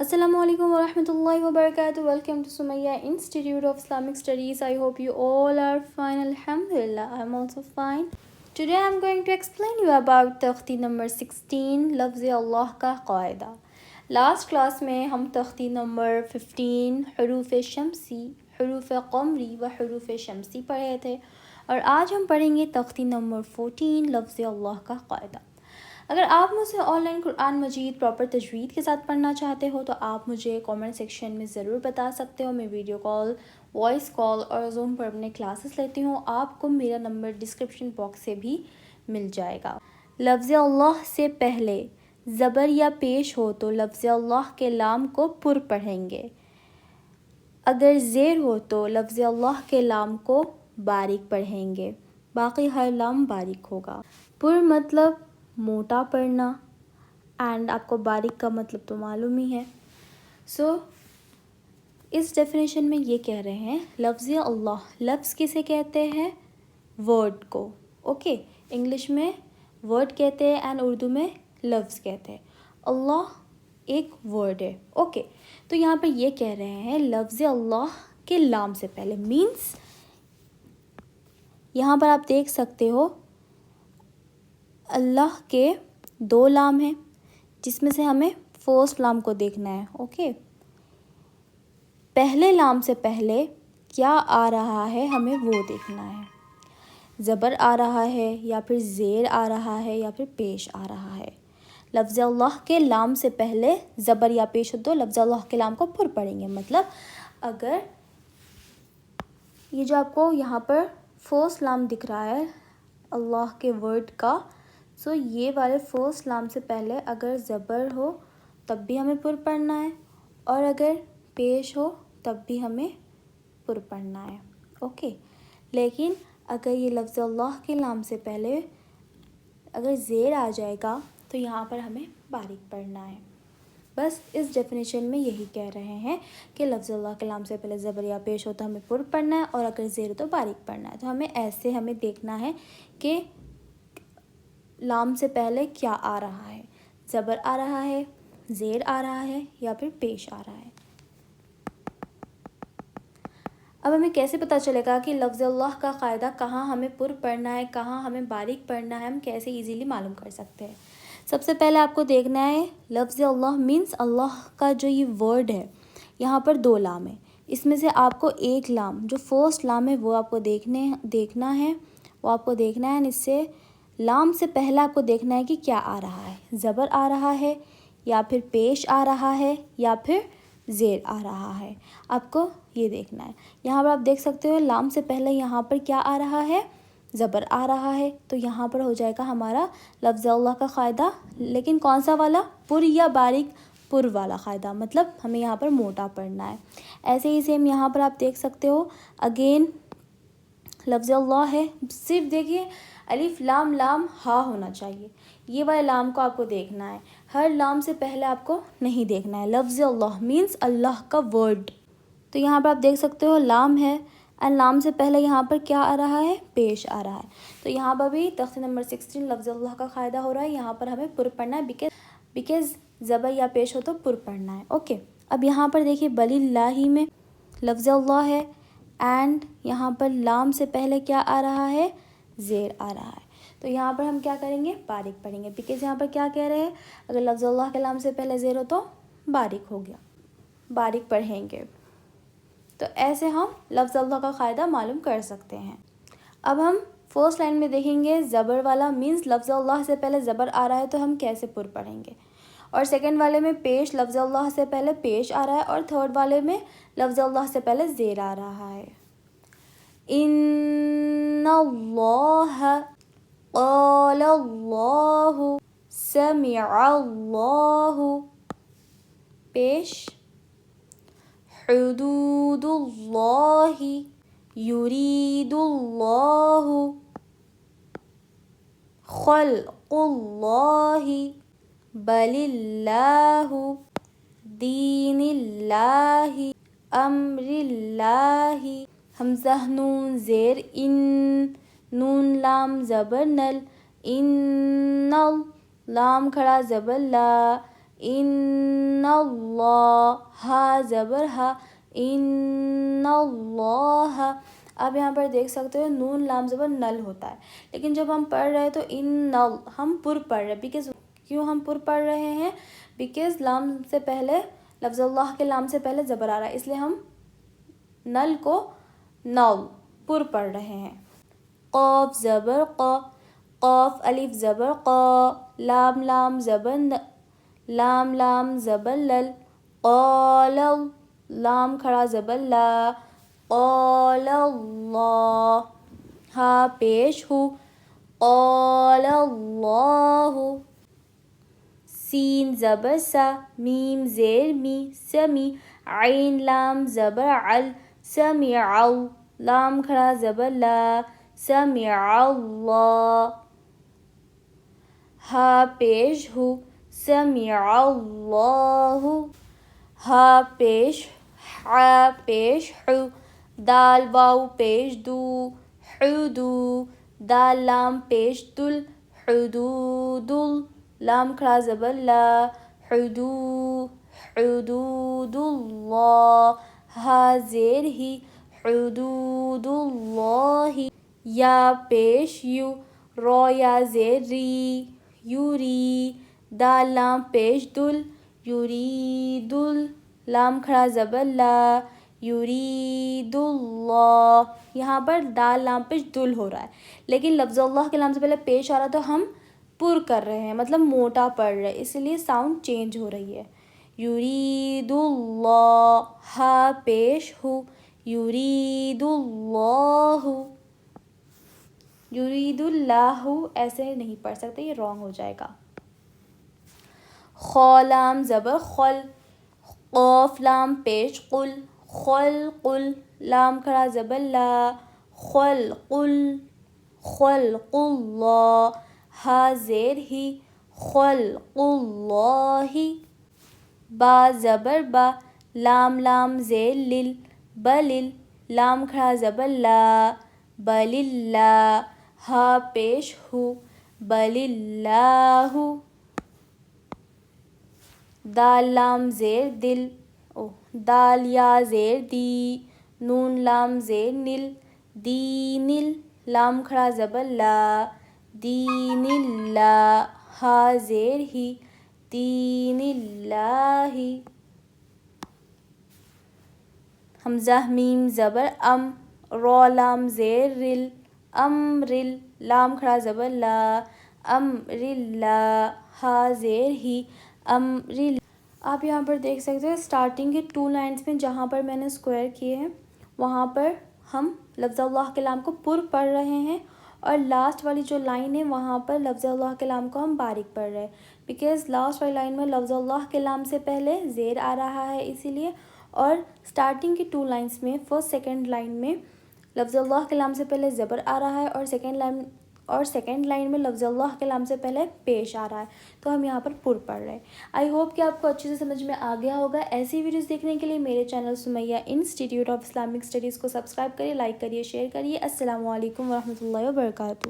Assalamu alaikum wa rahmatullahi wa barakatuh. Welcome to Sumayya Institute of Islamic Studies. I hope you all are fine. Alhamdulillah, I'm also fine. Today I'm going to explain you about तख्ती number 16 लफ्ज़ अल्लाह का क़ायदा. Last class में हम तख्ती number 15 हुरूफ़ Shamsi, हुरूफ़ क़मरी व हुरूफ़ शम्सी पढ़े थे और आज हम पढ़ेंगे तख्ती नंबर 14 लफ्ज़ अल्लाह का क़ायदा. अगर आप मुझसे ऑनलाइन कुरान मजीद प्रॉपर तजवीद के साथ पढ़ना चाहते हो तो आप मुझे कमेंट सेक्शन में ज़रूर बता सकते हो. मैं वीडियो कॉल, वॉइस कॉल और ज़ूम पर अपने क्लासेस लेती हूँ. आपको मेरा नंबर डिस्क्रिप्शन बॉक्स से भी मिल जाएगा. लफ्ज़ अल्लाह से पहले ज़बर या पेश हो तो लफ्ज़ अल्लाह के लाम को पुर पढ़ेंगे. अगर ज़ेर हो तो लफ्ज़ अल्लाह के लाम को बारीक पढ़ेंगे. बाकी हर लाम बारीक होगा. पुर मतलब मोटा पढ़ना एंड आपको बारीक का मतलब तो मालूम ही है. इस डेफिनेशन में ये कह रहे हैं लफ्ज़ अल्लाह, लफ्ज़ किसे कहते हैं? वर्ड को. ओके, इंग्लिश में वर्ड कहते हैं एंड उर्दू में लफ्ज़ कहते हैं. अल्लाह एक वर्ड है. ओके, तो यहाँ पर ये कह रहे हैं लफ्ज़ अल्लाह के लाम से पहले, मीन्स यहाँ पर आप देख सकते हो अल्लाह के दो लाम हैं जिसमें से हमें फर्स्ट लाम को देखना है. ओके, पहले लाम से पहले क्या आ रहा है हमें वो देखना है. ज़बर आ रहा है या फिर ज़ेर आ रहा है या फिर पेश आ रहा है. लफ्ज़ अल्लाह के लाम से पहले ज़बर या पेश हो तो लफ्ज़ अल्लाह के लाम को पुर पढ़ेंगे. मतलब अगर ये जो आपको यहाँ पर फर्स्ट लाम दिख रहा है अल्लाह के वर्ड का, सो ये वाले फर्स्ट लाम से पहले अगर ज़बर हो तब भी हमें पुर पढ़ना है और अगर पेश हो तब भी हमें पुर पढ़ना है. ओके, लेकिन अगर ये लफ्ज़ अल्लाह के लाम से पहले अगर ज़ेर आ जाएगा तो यहाँ पर हमें बारीक पढ़ना है. बस इस डेफिनेशन में यही कह रहे हैं कि लफ्ज़ अल्लाह के लाम से पहले ज़बर या पेश हो तो हमें पुर पढ़ना है और अगर ज़ेर हो तो बारीक पढ़ना है. तो हमें देखना है कि लाम से पहले क्या आ रहा है. ज़बर आ रहा है, ज़ेर आ रहा है या फिर पेश आ रहा है. अब हमें कैसे पता चलेगा कि लफ्ज़ अल्लाह का क़ायदा कहाँ हमें पुर पढ़ना है, कहाँ हमें बारीक पढ़ना है? हम कैसे इजीली मालूम कर सकते हैं? सबसे पहले आपको देखना है लफ्ज़ अल्लाह मीन्स अल्लाह का जो ये वर्ड है, यहाँ पर दो लाम है. इसमें से आपको एक लाम जो फर्स्ट लाम है वो आपको देखना है. वो आपको देखना है. इससे लाम से पहले आपको देखना है कि क्या आ रहा है. ज़बर आ रहा है या फिर पेश आ रहा है या फिर ज़ेर आ रहा है. आपको ये देखना है. यहाँ पर आप देख सकते हो लाम से पहले यहाँ पर क्या आ रहा है? ज़बर आ रहा है. तो यहाँ पर हो जाएगा हमारा लफ्ज़ अल्लाह का क़ायदा. लेकिन कौन सा वाला? पुर या बारीक? पुर वाला क़ायदा. मतलब हमें यहाँ पर मोटा पढ़ना है. ऐसे ही सेम यहाँ पर आप देख सकते हो अगेन लफ्ज़ अल्लाह है. सिर्फ देखिए अलिफ लाम लाम हा होना चाहिए. ये वाले लाम को आपको देखना है. हर लाम से पहले आपको नहीं देखना है. लफ्ज़ अल्लाह मीन्स अल्लाह का वर्ड. तो यहाँ पर आप देख सकते हो लाम है एंड लाम से पहले यहाँ पर क्या आ रहा है? पेश आ रहा है. तो यहाँ पर भी तख्ती नंबर 16 लफ्ज़ अल्लाह का क़ायदा हो रहा है. यहाँ पर हमें पुर पढ़ना है बिकॉज़ ज़बर या पेश हो तो पुर पढ़ना है. ओके, अब यहाँ पर देखिए बलिल्लाही में लफ्ज़ अल्लाह है एंड यहाँ पर लाम से पहले क्या आ रहा है? ज़ेर आ रहा है. तो यहाँ पर हम क्या करेंगे? बारीक पढ़ेंगे. बिकॉज़ यहाँ पर क्या कह रहे हैं? अगर लफ्ज़ अल्लाह के लाम से पहले ज़ेर हो तो बारीक हो गया, बारीक पढ़ेंगे. तो ऐसे हम लफ्ज़ अल्लाह का क़ायदा मालूम कर सकते हैं. अब हम फर्स्ट लाइन में देखेंगे ज़बर वाला मीन्स लफ्ज़ अल्लाह से पहले ज़बर आ रहा है तो हम कैसे पुर पढ़ेंगे. और सेकंड वाले में पेश, लफ्ज़ अल्लाह से पहले पेश आ रहा है और थर्ड वाले में लफ्ज़ अल्लाह से पहले ज़ेर आ रहा है. इन्नल्लाह क़ालल्लाहु समिअल्लाहु. पेश हुदूदुल्लाहि युरीदुल्लाहु ख़ल्क़ुल्लाहि बलिल्लाहु दीनिल्लाहि अम्रिल्लाहि. हमज़ा नून ज़ेर इन, नून लाम ज़बर नल, इन्नल लाम खड़ा ज़बर ला, ان اللہ، ہا زبر ہا، ان اللہ۔ اب یہاں پر دیکھ سکتے ہو نون لام زبر نل ہوتا ہے، لیکن جب ہم پڑھ رہے ہیں تو ہم پر پڑھ رہے ہیں، بیکاز کیوں ہم پر پڑھ رہے ہیں؟ بیکاز لام سے پہلے لفظ اللہ کے لام سے پہلے زبر آ رہا ہے، اس لیے ہم نل کو نل پر پڑھ رہے ہیں۔ قاف زبر قا، قاف الف زبر قا، لام لام زبر لام لام زبر لل، قال لام کھڑا زبر لا، قال اللہ، ہا پیش ہو، قال اللہ، سین زبر سا، میم زیر می، سمی، عین لام زبر عل، سمع، لام کھڑا زبر لا، سمع اللہ، ہا پیش ہو، سمع اللہ، ہا پیش، ہا پیش ہو، دال واو پیش دو، حدو، دال لام پیش دل، حدود، لام کھڑا زبر لا، حدود اللہ، ہا زیر ہی، حدود اللہ، یا پیش یو، رو یا زیر ری، یوری، دال لام پیش دل، یرید، لام کھڑا زبر لا، یرید اللہ۔ یہاں پر دال لام پیش دل ہو رہا ہے، لیکن لفظ اللہ کے لام سے پہلے پیش آ رہا تو ہم پر کر رہے ہیں، مطلب موٹا پڑھ رہے ہیں، اس لیے ساؤنڈ چینج ہو رہی ہے۔ یرید اللہ، ہا پیش ہو، یرید اللہ، یرید اللہ، ایسے نہیں پڑھ سکتے، یہ رانگ ہو جائے گا۔ خا لام زبر خل، قاف لام پیش قل، خلق، لام کھڑا زبر لا، خلق، خلق اللہ، ہا زیر ہی، خلق اللہ، با زبر با، لام لام زیر لل، بلل، لام کھڑا زبر لا، بل اللہ، ہا پیش ہو، بل اللہ، دال لام زیر دل، دال یا زیر دی، نون لام زیر نل، دینل، لام کھڑا زبر لا، دین اللہ، ہا زیر ہی، دین اللہ، حمزہ میم زبر ام، رو لام زیر رل، امرل، لام کھڑا زبر لا، امر اللہ، ہا زیر ہی، امر۔ آپ یہاں پر دیکھ سکتے ہیں اسٹارٹنگ کے 2 لائنز میں جہاں پر میں نے اسکوائر کیے ہیں وہاں پر ہم لفظ اللہ کے لام کو پر پڑھ رہے ہیں، اور لاسٹ والی جو لائن ہے وہاں پر لفظ اللہ کے لام کو ہم باریک پڑھ رہے ہیں، بیکاز لاسٹ والی لائن میں لفظ اللہ کے لام سے پہلے زیر آ رہا ہے اسی لیے، اور اسٹارٹنگ کی 2 لائنز میں فرسٹ سیکنڈ لائن میں لفظ اللہ کے لام سے پہلے زبر آ رہا ہے، اور سیکنڈ لائن میں لفظ اللہ کے لام سے پہلے پیش آ رہا ہے، تو ہم یہاں پر پڑھ رہے ہیں۔ آئی ہوپ کہ آپ کو اچھے سے سمجھ میں آ گیا ہوگا۔ ایسی ویڈیوز دیکھنے کے لیے میرے channel Sumaiya institute of Islamic studies کو سبسکرائب کریے، لائک کریے، شیئر کریے۔ السلام علیکم ورحمۃ اللہ وبرکاتہ۔